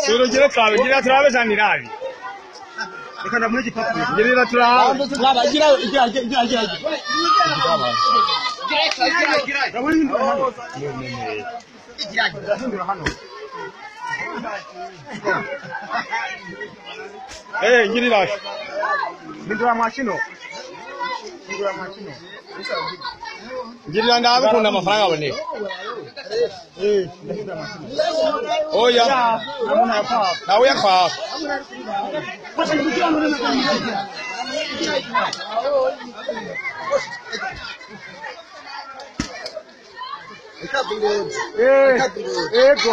Solo gira turabe sanirari. Ikanda muri gipapuro. Gira turabe. Ngirira. Bindura mashino. Ngirira ndabe kuna amafaranga abone. Oya. Nawe yakwa. Ego.